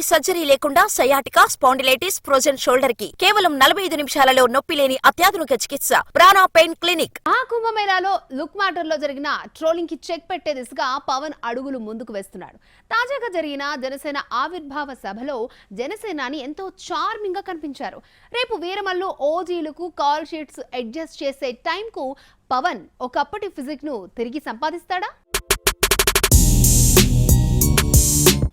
Surgery లేకుండా sciatica, spondylitis, frozen shoulder కి కేవలం 45 నిమిషాలలో నొప్పి లేని అత్యాధునిక చికిత్స ప్రాణ పెయిన్ క్లినిక్. ఆ కుంభమేళాలో లుక్ మ్యాటర్ లో జరిగిన ట్రోలింగ్ కి చెక్ పెట్టే దిశగా పవన్ అడుగులు ముందుకు వేస్తున్నాడు. తాజాగా జరిగిన జనసేన ఆవిర్భావ సభలో జనసేనాని ఎంతో చార్మింగ్ గా కనిపించారు. రేపు వీరమల్లు ఓజీలకు కాల్ షీట్స్ అడ్జస్ట్ చేసే టైంకు పవన్ ఒకప్పటి ఫిజిక్ ను తిరిగి సంపాదిస్తాడా?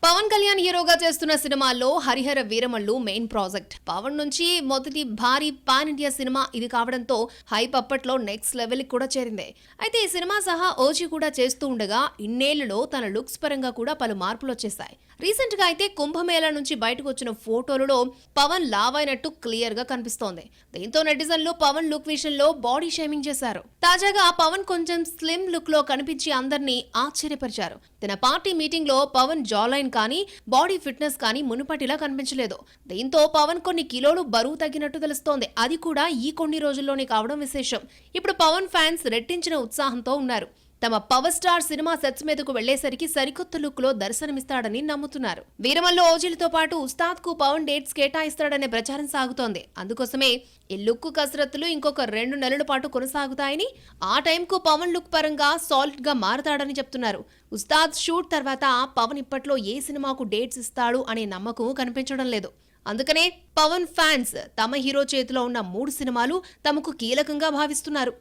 పవన్ కళ్యాణ్ హీరోగా చేస్తున్న సినిమాల్లో హరిహర వీరమల్లు మెయిన్ ప్రాజెక్ట్. పవన్ నుంచి మొదటి భారీ పాన్ ఇండియా సినిమా ఇది కావడంతో హైప్ అప్పట్లో నెక్స్ట్ లెవెల్ కూడా చేరింది. అయితే ఈ సినిమా సహా ఓజీ కూడా చేస్తూ ఉండగా ఇన్నేళ్లలో తన లుక్స్ పరంగా కూడా పలు మార్పులు వచ్చేసాయి. రీసెంట్ గా అయితే కుంభమేళా నుంచి బయటకు వచ్చిన ఫోటోలలో పవన్ లావ్ అయినట్టు క్లియర్ గా కనిపిస్తోంది. దీంతో నెటిజన్లు పవన్ లుక్ విషయంలో బాడీ షేమింగ్ చేశారు. తాజాగా పవన్ కొంచెం స్లిమ్ లుక్ లో కనిపించి అందరినీ ఆశ్చర్యపరిచారు. తన పార్టీ మీటింగ్ లో పవన్ జాలైన్ కానీ బాడీ ఫిట్నెస్ కానీ మునుపటిలా కనిపించలేదు. దీంతో పవన్ కొన్ని కిలోలు బరువు తగ్గినట్టు తెలుస్తోంది. అది కూడా ఈ కొన్ని రోజుల్లోనే కావడం విశేషం. ఇప్పుడు పవన్ ఫ్యాన్స్ రెట్టించిన ఉత్సాహంతో ఉన్నారు. తమ పవర్ స్టార్ సినిమా సెట్స్ మీదకు వెళ్లేసరికి సరికొత్త లుక్ లో దర్శనమిస్తాడని నమ్ముతున్నారు. వీరమల్లు ఓజీలతో పాటు ఉస్తాద్ కు పవన్ డేట్స్ కేటాయిస్తాడనే ప్రచారం సాగుతోంది. అందుకోసమే ఈ లుక్ కసరత్తులు ఇంకొక 2 నెలల పాటు కొనసాగుతాయని, ఆ టైంకు పవన్ లుక్ పరంగా సాలిడ్ గా మారతాడని చెప్తున్నారు. ఉస్తాద్ షూట్ తర్వాత పవన్ ఇప్పట్లో ఏ సినిమాకు డేట్స్ ఇస్తాడు అనే నమ్మకం కనిపించడం లేదు. అందుకనే పవన్ ఫ్యాన్స్ తమ హీరో చేతిలో ఉన్న 3 సినిమాలు తమకు కీలకంగా భావిస్తున్నారు.